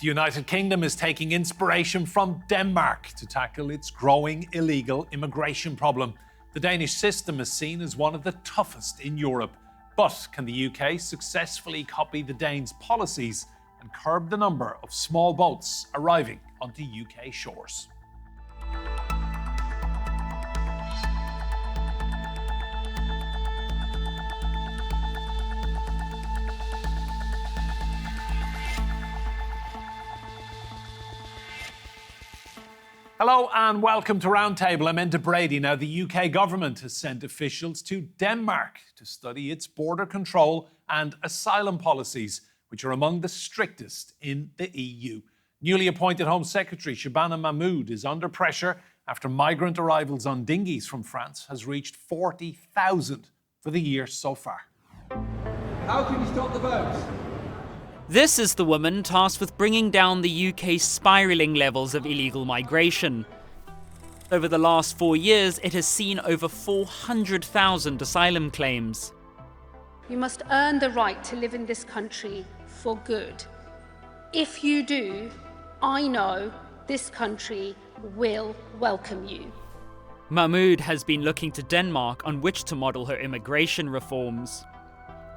The United Kingdom is taking inspiration from Denmark to tackle its growing illegal immigration problem. The Danish system is seen as one of the toughest in Europe. But can the UK successfully copy the Danes' policies and curb the number of small boats arriving onto UK shores? Hello and welcome to Roundtable. I'm Enda Brady. Now, the UK government has sent officials to Denmark to study its border control and asylum policies, which are among the strictest in the EU. Newly appointed Home Secretary Shabana Mahmood is under pressure after migrant arrivals on dinghies from France has reached 40,000 for the year so far. How can you stop the boats? This is the woman tasked with bringing down the UK's spiralling levels of illegal migration. Over the last 4 years, it has seen over 400,000 asylum claims. You must earn the right to live in this country for good. If you do, I know this country will welcome you. Mahmood has been looking to Denmark on which to model her immigration reforms.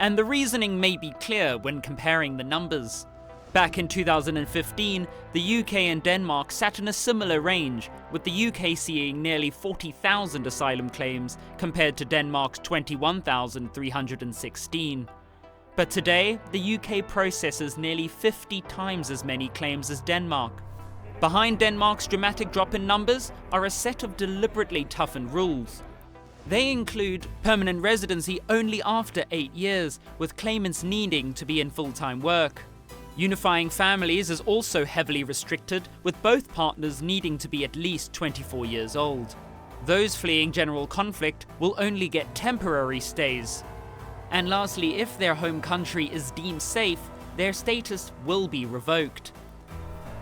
And the reasoning may be clear when comparing the numbers. Back in 2015, the UK and Denmark sat in a similar range, with the UK seeing nearly 40,000 asylum claims compared to Denmark's 21,316. But today, the UK processes nearly 50 times as many claims as Denmark. Behind Denmark's dramatic drop in numbers are a set of deliberately toughened rules. They include permanent residency only after 8 years, with claimants needing to be in full-time work. Unifying families is also heavily restricted, with both partners needing to be at least 24 years old. Those fleeing general conflict will only get temporary stays. And lastly, if their home country is deemed safe, their status will be revoked.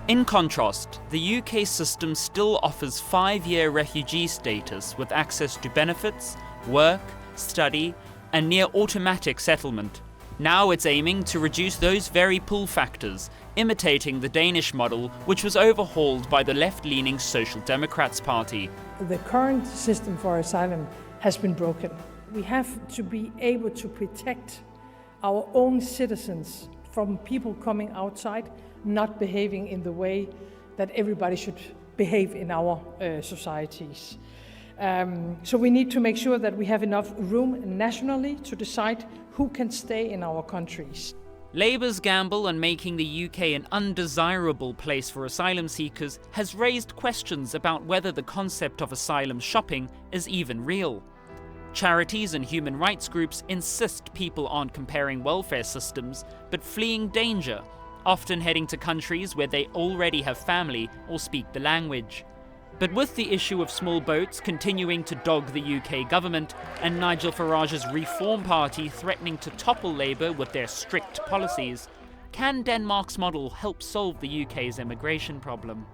In contrast, the UK system still offers 5-year refugee status with access to benefits, work, study, and near automatic settlement. Now it's aiming to reduce those very pull factors, imitating the Danish model, which was overhauled by the left-leaning Social Democrats Party. The current system for asylum has been broken. We have to be able to protect our own citizens from people coming outside, not behaving in the way that everybody should behave in our societies. So we need to make sure that we have enough room nationally to decide who can stay in our countries. Labour's gamble on making the UK an undesirable place for asylum seekers has raised questions about whether the concept of asylum shopping is even real. Charities and human rights groups insist people aren't comparing welfare systems, but fleeing danger, often heading to countries where they already have family or speak the language. But with the issue of small boats continuing to dog the UK government and Nigel Farage's Reform Party threatening to topple Labour with their strict policies, can Denmark's model help solve the UK's immigration problem?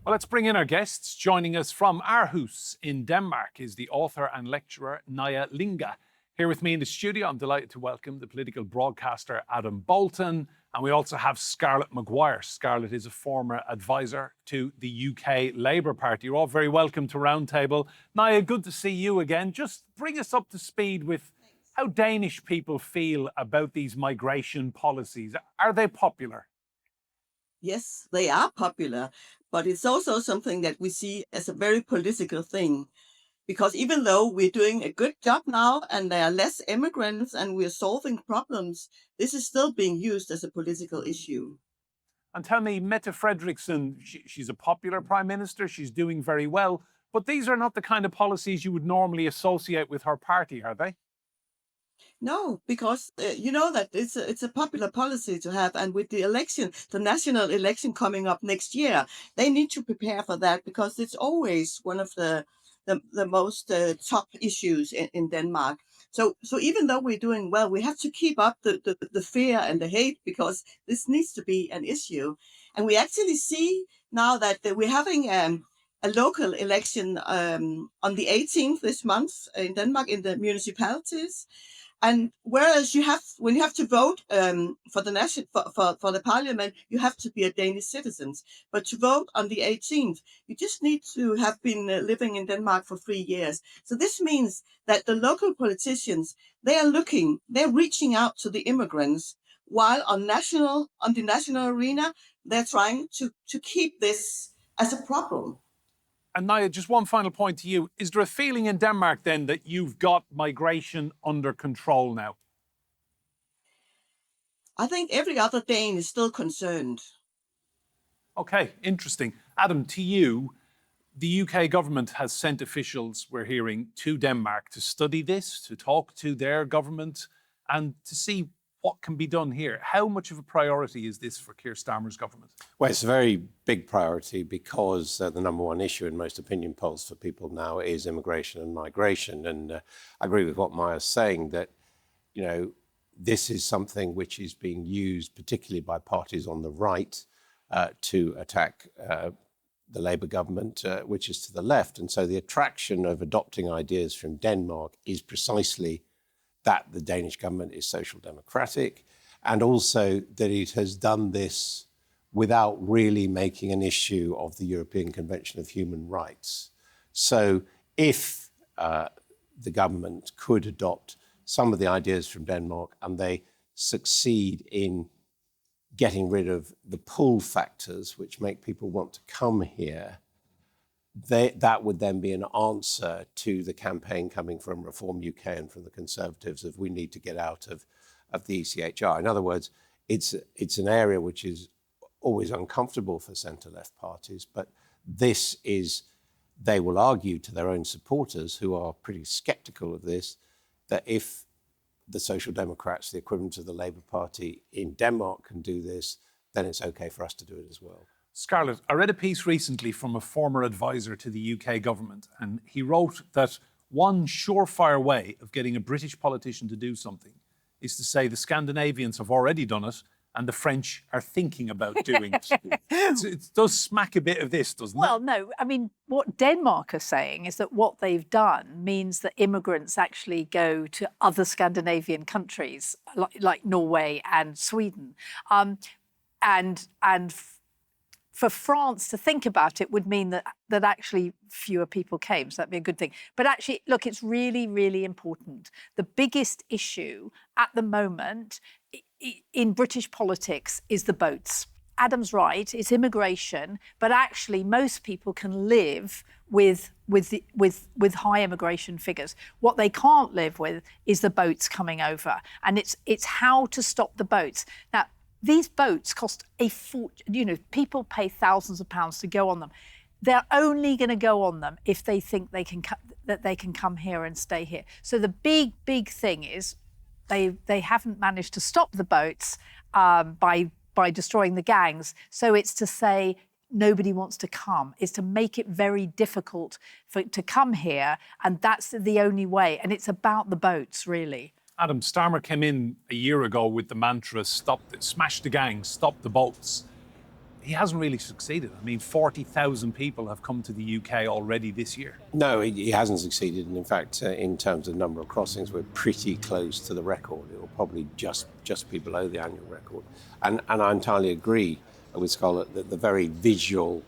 Well, let's bring in our guests. Joining us from Aarhus in Denmark is the author and lecturer Nauja Lynge. Here with me in the studio, I'm delighted to welcome the political broadcaster Adam Boulton, and we also have Scarlett MccGwire. Scarlett is a former advisor to the UK Labour Party. You're all very welcome to Roundtable. Nauja, good to see you again. Just bring us up to speed with how Danish people feel about these migration policies. Are they popular? Yes, they are popular, but it's also something that we see as a very political thing. Because even though we're doing a good job now and there are less immigrants and we're solving problems, this is still being used as a political issue. And tell me, Mette Frederiksen, she's a popular prime minister, she's doing very well, but these are not the kind of policies you would normally associate with her party, are they? No, because you know that it's a popular policy to have, and with the election, the national election coming up next year, they need to prepare for that because it's always one of the most top issues in Denmark. So even though we're doing well, we have to keep up the fear and the hate because this needs to be an issue. And we actually see now that we're having a local election on the 18th this month in Denmark in the municipalities. And whereas when you have to vote for the for the parliament, you have to be a Danish citizen. But to vote on the 18th, you just need to have been living in Denmark for 3 years. So this means that the local politicians, they're reaching out to the immigrants, while on the national arena, they're trying to keep this as a problem. And Nauja, just one final point to you. Is there a feeling in Denmark then that you've got migration under control now? I think every other Dane is still concerned. Okay, interesting. Adam, to you, the UK government has sent officials, we're hearing, to Denmark to study this, to talk to their government and to see what can be done here. How much of a priority is this for Keir Starmer's government? Well, it's a very big priority because the number one issue in most opinion polls for people now is immigration and migration. And I agree with what Maya's saying, that, this is something which is being used particularly by parties on the right to attack the Labour government, which is to the left. And so the attraction of adopting ideas from Denmark is precisely that the Danish government is social democratic, and also that it has done this without really making an issue of the European Convention of Human Rights. So if the government could adopt some of the ideas from Denmark and they succeed in getting rid of the pull factors which make people want to come here, that would then be an answer to the campaign coming from Reform UK and from the Conservatives of we need to get out of the ECHR. In other words, it's an area which is always uncomfortable for centre-left parties, but they will argue to their own supporters, who are pretty sceptical of this, that if the Social Democrats, the equivalent of the Labour Party in Denmark, can do this, then it's okay for us to do it as well. Scarlett, I read a piece recently from a former advisor to the UK government, and he wrote that one surefire way of getting a British politician to do something is to say the Scandinavians have already done it and the French are thinking about doing it. It does smack a bit of this, doesn't it? Well, no. I mean, what Denmark are saying is that what they've done means that immigrants actually go to other Scandinavian countries like Norway and Sweden. For France to think about it would mean that actually fewer people came. So that'd be a good thing. But actually, look, it's really, really important. The biggest issue at the moment in British politics is the boats. Adam's right, it's immigration, but actually most people can live with high immigration figures. What they can't live with is the boats coming over. And it's how to stop the boats. Now, these boats cost a fortune. People pay thousands of pounds to go on them. They're only going to go on them if they think they can come here and stay here. So the big thing is they haven't managed to stop the boats by destroying the gangs. So it's to say nobody wants to come. It's to make it very difficult to come here, and that's the only way. And it's about the boats, really. Adam, Starmer came in a year ago with the mantra, smash the gangs, stop the boats. He hasn't really succeeded. I mean, 40,000 people have come to the UK already this year. No, he hasn't succeeded. And in fact, in terms of number of crossings, we're pretty close to the record. It will probably just be below the annual record. And I entirely agree with Scarlett that the very visual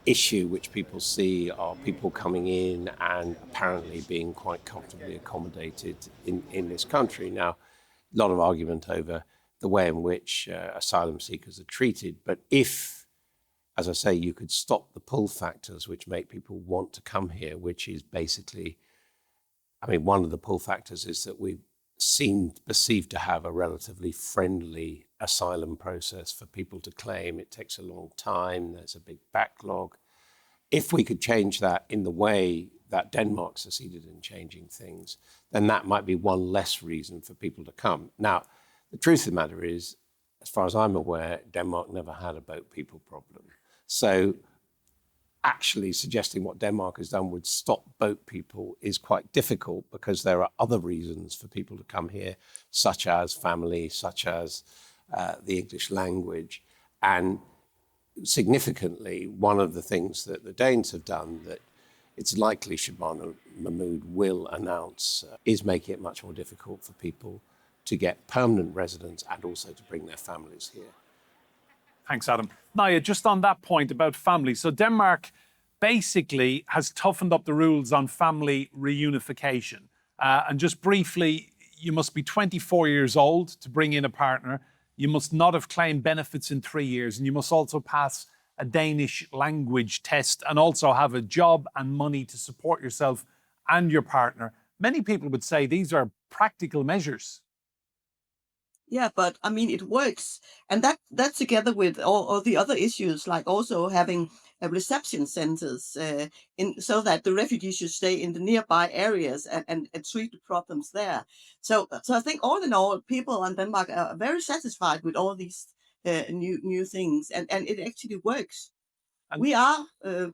issue which people see are people coming in and apparently being quite comfortably accommodated in this country. Now, a lot of argument over the way in which asylum seekers are treated. But if, as I say, you could stop the pull factors which make people want to come here, which is basically, one of the pull factors is that we seem perceived to have a relatively friendly asylum process for people to claim. It takes a long time. There's a big backlog. If we could change that in the way that Denmark succeeded in changing things, then that might be one less reason for people to come. Now, the truth of the matter is, as far as I'm aware, Denmark never had a boat people problem. So actually suggesting what Denmark has done would stop boat people is quite difficult, because there are other reasons for people to come here, such as family, such as the English language. And significantly, one of the things that the Danes have done that it's likely Shabana Mahmood will announce is making it much more difficult for people to get permanent residence and also to bring their families here. Thanks, Adam. Nauja, just on that point about family. So Denmark basically has toughened up the rules on family reunification. And just briefly, you must be 24 years old to bring in a partner. You must not have claimed benefits in 3 years. And you must also pass a Danish language test and also have a job and money to support yourself and your partner. Many people would say these are practical measures. Yeah, but I mean, it works. And that together with all the other issues, like also having reception centers so that the refugees should stay in the nearby areas and treat the problems there. So I think all in all, people in Denmark are very satisfied with all these new things, and it actually works. And we are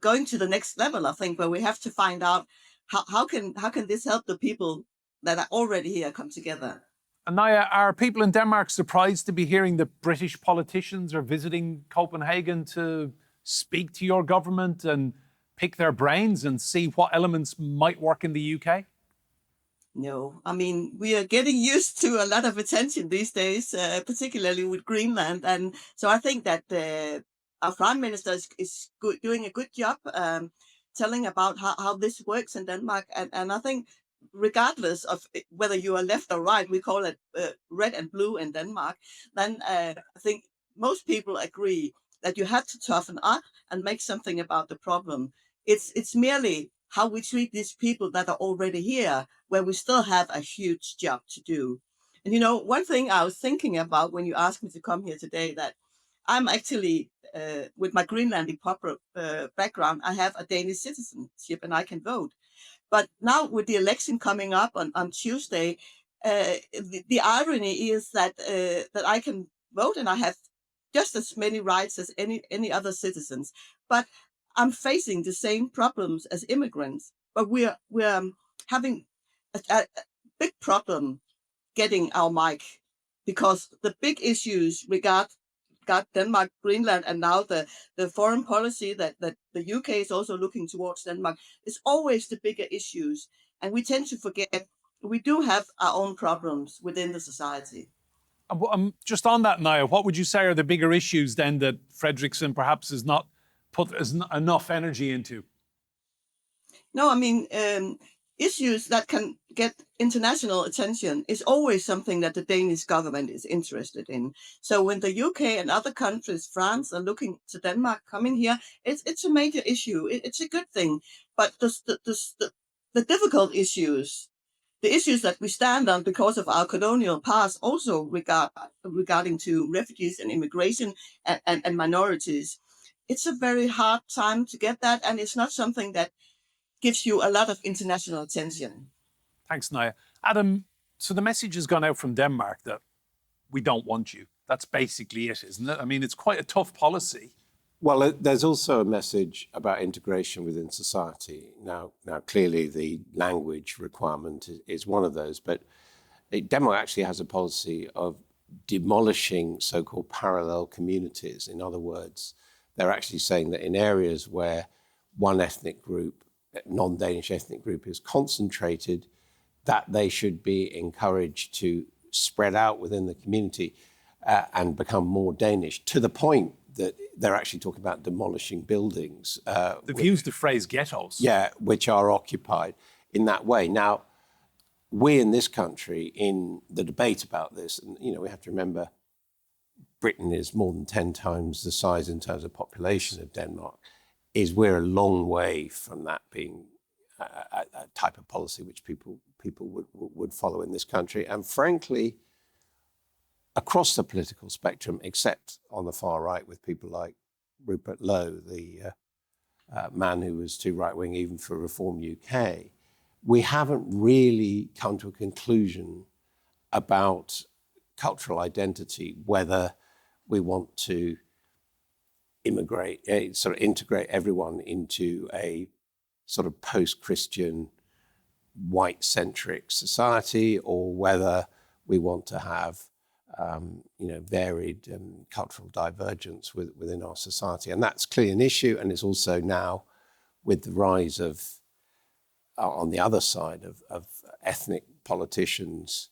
going to the next level, I think, where we have to find out how can this help the people that are already here come together. And Nauja, are people in Denmark surprised to be hearing that British politicians are visiting Copenhagen to speak to your government and pick their brains and see what elements might work in the UK? No, I mean, we are getting used to a lot of attention these days, particularly with Greenland. And so I think that our Prime Minister is doing a good job telling about how this works in Denmark. And I think regardless of whether you are left or right, we call it red and blue in Denmark, then I think most people agree that you have to toughen up and make something about the problem. It's merely how we treat these people that are already here, where we still have a huge job to do. And you know, one thing I was thinking about when you asked me to come here today, that I'm actually, with my Greenlandic background, I have a Danish citizenship and I can vote. But now with the election coming up on Tuesday, the irony is that that I can vote and I have just as many rights as any other citizens. But I'm facing the same problems as immigrants. But we're having a big problem getting our mic, because the big issues regard Denmark, Greenland, and now the foreign policy that the UK is also looking towards Denmark is always the bigger issues. And we tend to forget we do have our own problems within the society. Just on that, Nauja, what would you say are the bigger issues then that Frederiksen perhaps has not put enough energy into? No, I mean, issues that can get international attention is always something that the Danish government is interested in. So when the UK and other countries, France, are looking to Denmark coming here, it's a major issue. It's a good thing. But the difficult issues, the issues that we stand on because of our colonial past, also regarding to refugees and immigration and minorities, it's a very hard time to get that, and it's not something that gives you a lot of international attention. Thanks, Nauja. Adam, so the message has gone out from Denmark that we don't want you. That's basically it, isn't it? I mean, it's quite a tough policy. Well, there's also a message about integration within society. Now, clearly the language requirement is one of those, but Denmark actually has a policy of demolishing so-called parallel communities. In other words, they're actually saying that in areas where one ethnic group, non-Danish ethnic group, is concentrated, that they should be encouraged to spread out within the community and become more Danish, to the point that they're actually talking about demolishing buildings. They've used the phrase ghettos. Yeah, which are occupied in that way. Now, we in this country, in the debate about this, and you know, we have to remember Britain is more than 10 times the size in terms of population of Denmark, is we're a long way from that being a type of policy which people would follow in this country. And frankly, across the political spectrum, except on the far right with people like Rupert Lowe, the man who was too right-wing even for Reform UK, we haven't really come to a conclusion about cultural identity, whether we want to sort of integrate everyone into a sort of post-Christian, white-centric society, or whether we want to have varied cultural divergence within our society. And that's clearly an issue, and it's also now, with the rise of on the other side of ethnic politicians,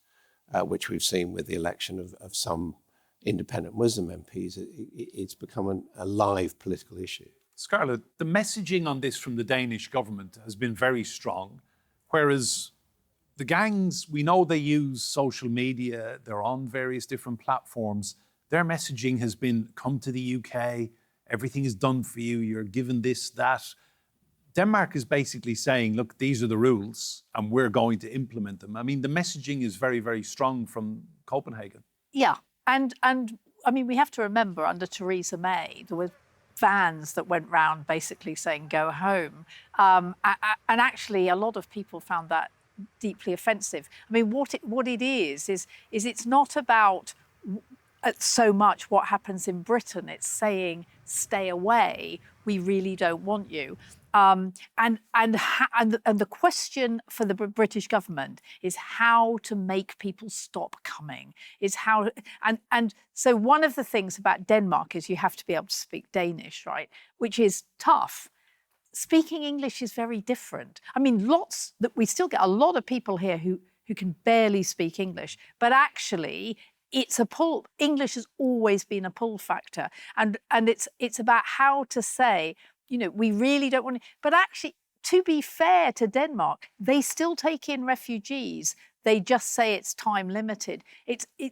which we've seen with the election of some independent Muslim MPs, it's become a live political issue. Scarlett, the messaging on this from the Danish government has been very strong, whereas the gangs, we know they use social media, they're on various different platforms. Their messaging has been, come to the UK, everything is done for you, you're given this, that. Denmark is basically saying, look, these are the rules and we're going to implement them. I mean, the messaging is very, very strong from Copenhagen. Yeah, and I mean, we have to remember under Theresa May, there were vans that went round basically saying, go home. And actually, a lot of people found that deeply offensive. I mean, what it is it's not about so much what happens in Britain. It's saying, stay away, we really don't want you. And the question for the British government is how to make people stop coming. So one of the things about Denmark is you have to be able to speak Danish, right? Which is tough. Speaking English is very different. I mean, we still get a lot of people here who can barely speak English, but actually it's a pull. English has always been a pull factor, and it's about how to say, you know, we really don't want to. But actually, to be fair to Denmark, they still take in refugees. They just say it's time limited.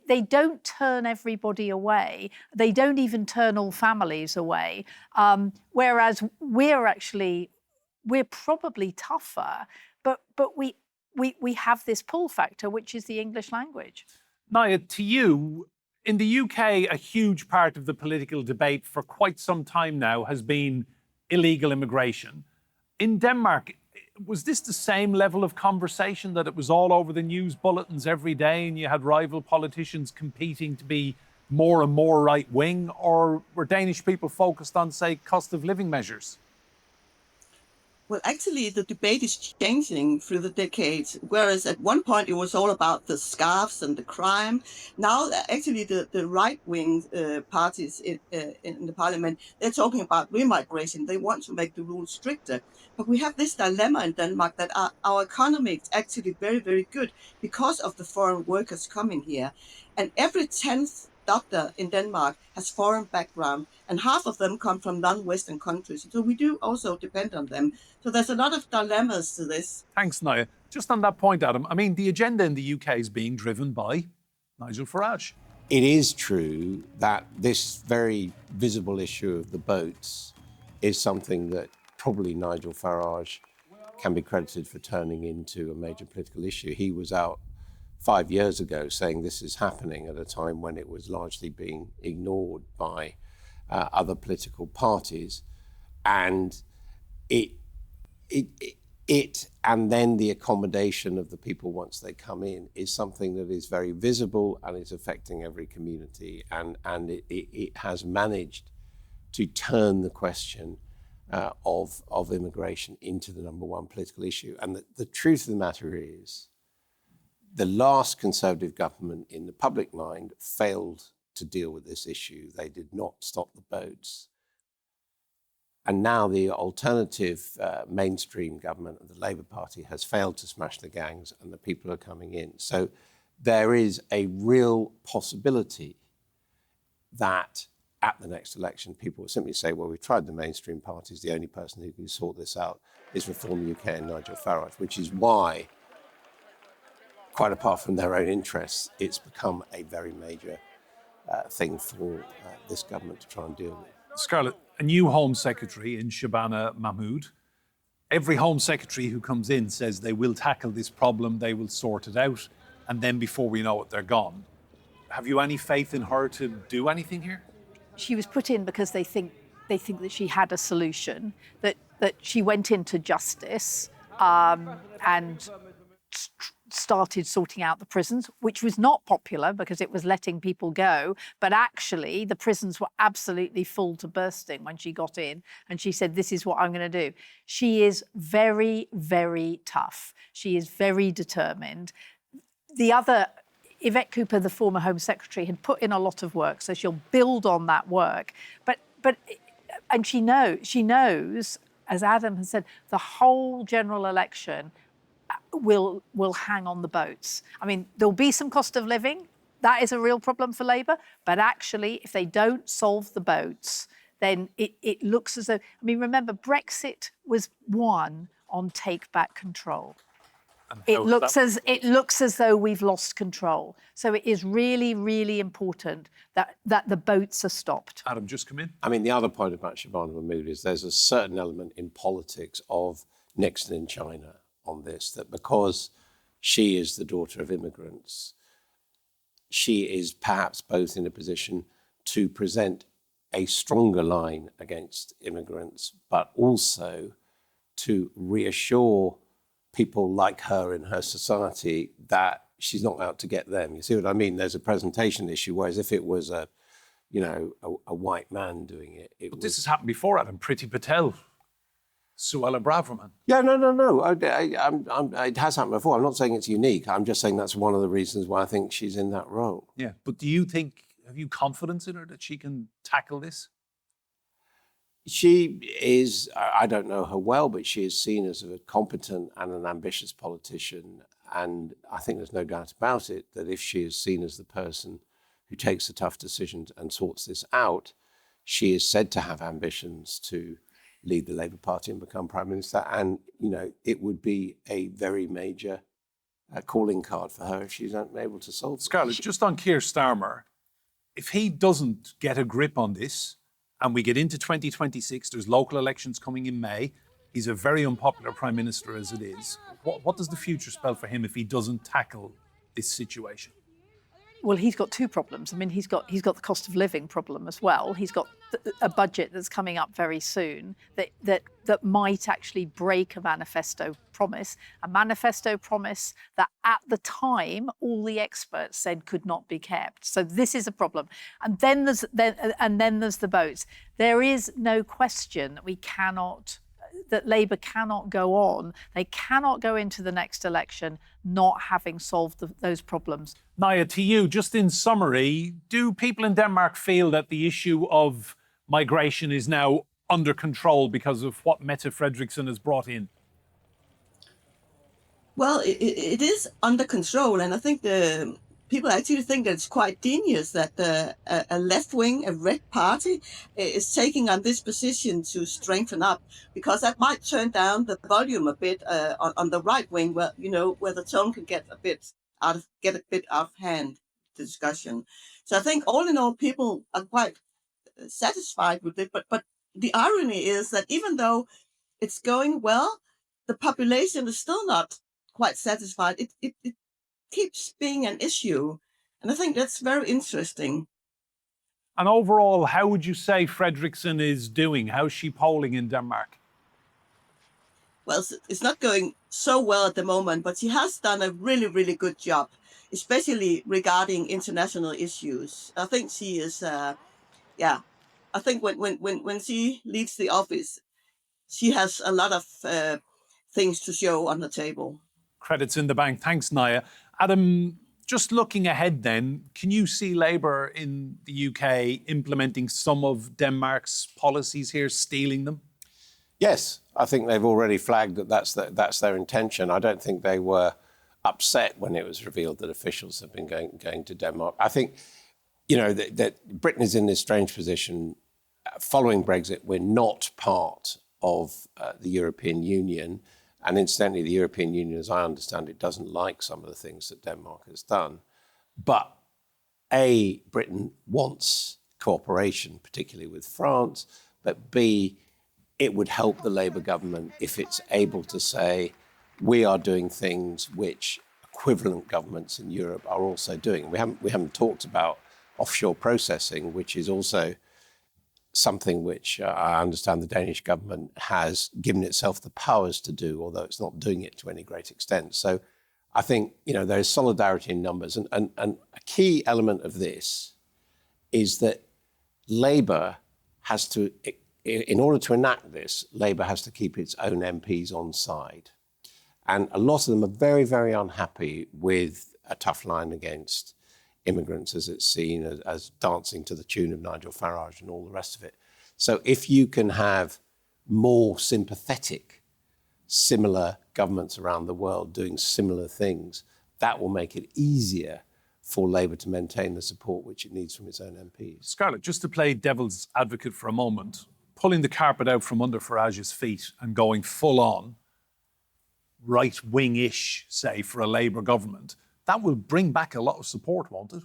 They don't turn everybody away. They don't even turn all families away. Whereas we're probably tougher, but we have this pull factor, which is the English language. Nauja, to you, in the UK, a huge part of the political debate for quite some time now has been illegal immigration. In Denmark, was this the same level of conversation, that it was all over the news bulletins every day and you had rival politicians competing to be more and more right-wing, or were Danish people focused on, say, cost of living measures? Well, actually, the debate is changing through the decades, whereas at one point it was all about the scarves and the crime. Now, actually, the right-wing parties in the parliament, they're talking about remigration. They want to make the rules stricter. But we have this dilemma in Denmark that our economy is actually very, very good because of the foreign workers coming here. And every 10th doctor in Denmark has foreign background, and half of them come from non-Western countries. So we do also depend on them. So there's a lot of dilemmas to this. Thanks, Nauja. Just on that point, Adam, I mean, the agenda in the UK is being driven by Nigel Farage. It is true that this very visible issue of the boats is something that probably Nigel Farage can be credited for turning into a major political issue. He was out 5 years ago saying this is happening at a time when it was largely being ignored by other political parties. And it and then the accommodation of the people once they come in is something that is very visible and is affecting every community. And it has managed to turn the question of immigration into the number one political issue. And the truth of the matter is, the last Conservative government in the public mind failed to deal with this issue. They did not stop the boats. And now the alternative mainstream government of the Labour Party has failed to smash the gangs, and the people are coming in. So there is a real possibility that at the next election, people will simply say, well, we've tried the mainstream parties. The only person who can sort this out is Reform UK and Nigel Farage, which is why, quite apart from their own interests, it's become a very major thing for this government to try and deal with. Scarlett, a new Home Secretary in Shabana Mahmood. Every Home Secretary who comes in says they will tackle this problem, they will sort it out, and then before we know it, they're gone. Have you any faith in her to do anything here? She was put in because they think that she had a solution, that she went into justice and started sorting out the prisons, which was not popular because it was letting people go. But actually, the prisons were absolutely full to bursting when she got in. And she said, this is what I'm going to do. She is very, very tough. She is very determined. The other, Yvette Cooper, the former Home Secretary, had put in a lot of work, so she'll build on that work. And she knows, as Adam has said, the whole general election will hang on the boats. I mean, there'll be some cost of living. That is a real problem for Labour. But actually, if they don't solve the boats, then it looks as though, I mean, remember, Brexit was won on take back control. It looks as though we've lost control. So it is really, really important that the boats are stopped. Adam, just come in. I mean, the other point about Shabana Mahmood is there's a certain element in politics of Nixon in China on this, that because she is the daughter of immigrants, she is perhaps both in a position to present a stronger line against immigrants, but also to reassure people like her in her society that she's not out to get them. You see what I mean? There's a presentation issue, whereas if it was a white man doing it, But this has happened before, Adam. Priti Patel, Suella Braverman. Yeah, no. It has happened before. I'm not saying it's unique. I'm just saying that's one of the reasons why I think she's in that role. Yeah, but have you confidence in her that she can tackle this? She is, I don't know her well, but she is seen as a competent and an ambitious politician. And I think there's no doubt about it that if she is seen as the person who takes the tough decisions and sorts this out, she is said to have ambitions to lead the Labour Party and become Prime Minister. And, it would be a very major calling card for her if she's unable to solve it. Scarlett, just on Keir Starmer, if he doesn't get a grip on this, and we get into 2026, there's local elections coming in May. He's a very unpopular Prime Minister as it is. What does the future spell for him if he doesn't tackle this situation? Well, he's got two problems. I mean, he's got the cost of living problem as well. He's got a budget that's coming up very soon that might actually break a manifesto promise that at the time all the experts said could not be kept. So this is a problem. And then there's the votes. There is no question that Labour cannot go on. They cannot go into the next election not having solved those problems. Nauja, to you, just in summary, do people in Denmark feel that the issue of migration is now under control because of what Mette Frederiksen has brought in? Well, it is under control, and I think the people actually think that it's quite genius that a left wing, a red party, is taking on this position to strengthen up, because that might turn down the volume a bit on the right wing, where the tone can get a bit out of hand, the discussion. So I think all in all, people are quite satisfied with it. But the irony is that even though it's going well, the population is still not quite satisfied. It keeps being an issue. And I think that's very interesting. And overall, how would you say Frederiksen is doing? How's she polling in Denmark? Well, it's not going so well at the moment, but she has done a really, really good job, especially regarding international issues. I think she is, I think when she leaves the office, she has a lot of things to show on the table. Credits in the bank. Thanks, Nauja. Adam, just looking ahead then, can you see Labour in the UK implementing some of Denmark's policies here, stealing them? Yes, I think they've already flagged that that's their intention. I don't think they were upset when it was revealed that officials have been going to Denmark. I think, that Britain is in this strange position. Following Brexit, we're not part of the European Union. And incidentally, the European Union, as I understand it, doesn't like some of the things that Denmark has done. But A, Britain wants cooperation, particularly with France, but B, it would help the Labour government if it's able to say, we are doing things which equivalent governments in Europe are also doing. We haven't talked about offshore processing, which is also something which I understand the Danish government has given itself the powers to do, although it's not doing it to any great extent. So I think, there is solidarity in numbers. And a key element of this is that Labour has to, in order to enact this, Labour has to keep its own MPs on side. And a lot of them are very, very unhappy with a tough line against immigrants, as it's seen as dancing to the tune of Nigel Farage and all the rest of it. So if you can have more sympathetic, similar governments around the world doing similar things, that will make it easier for Labour to maintain the support which it needs from its own MPs. Scarlett, just to play devil's advocate for a moment, pulling the carpet out from under Farage's feet and going full on right-wing-ish, say, for a Labour government, that will bring back a lot of support, won't it?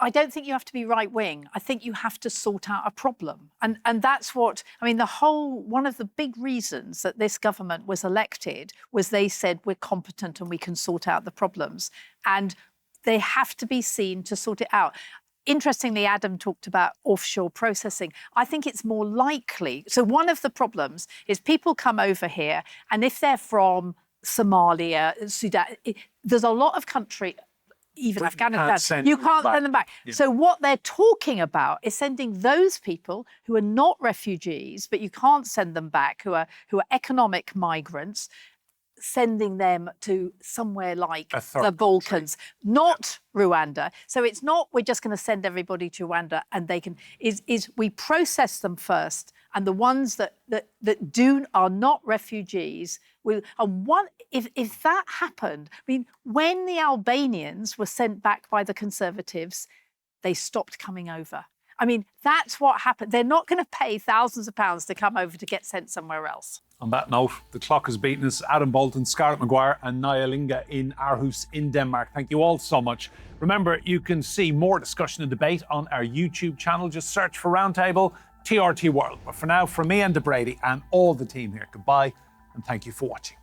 I don't think you have to be right-wing. I think you have to sort out a problem. And that's what, I mean, one of the big reasons that this government was elected was they said we're competent and we can sort out the problems. And they have to be seen to sort it out. Interestingly, Adam talked about offshore processing. I think it's more likely. So one of the problems is people come over here, and if they're from Somalia, Sudan, there's a lot of country, even Afghanistan, you can't send them back. Yeah. So what they're talking about is sending those people who are not refugees, but you can't send them back, who are economic migrants, sending them to somewhere like the Balkans, not Rwanda. So it's not we're just going to send everybody to Rwanda and they can, is we process them first, and the ones that are not refugees will, and one, if that happened, I mean, when the Albanians were sent back by the Conservatives, they stopped coming over. I mean, that's what happened. They're not going to pay thousands of pounds to come over to get sent somewhere else. On that note, the clock has beaten us. Adam Boulton, Scarlett MccGwire and Nauja Lynge in Aarhus in Denmark. Thank you all so much. Remember, you can see more discussion and debate on our YouTube channel. Just search for Roundtable, TRT World. But for now, from me, Enda Brady, and all the team here, goodbye and thank you for watching.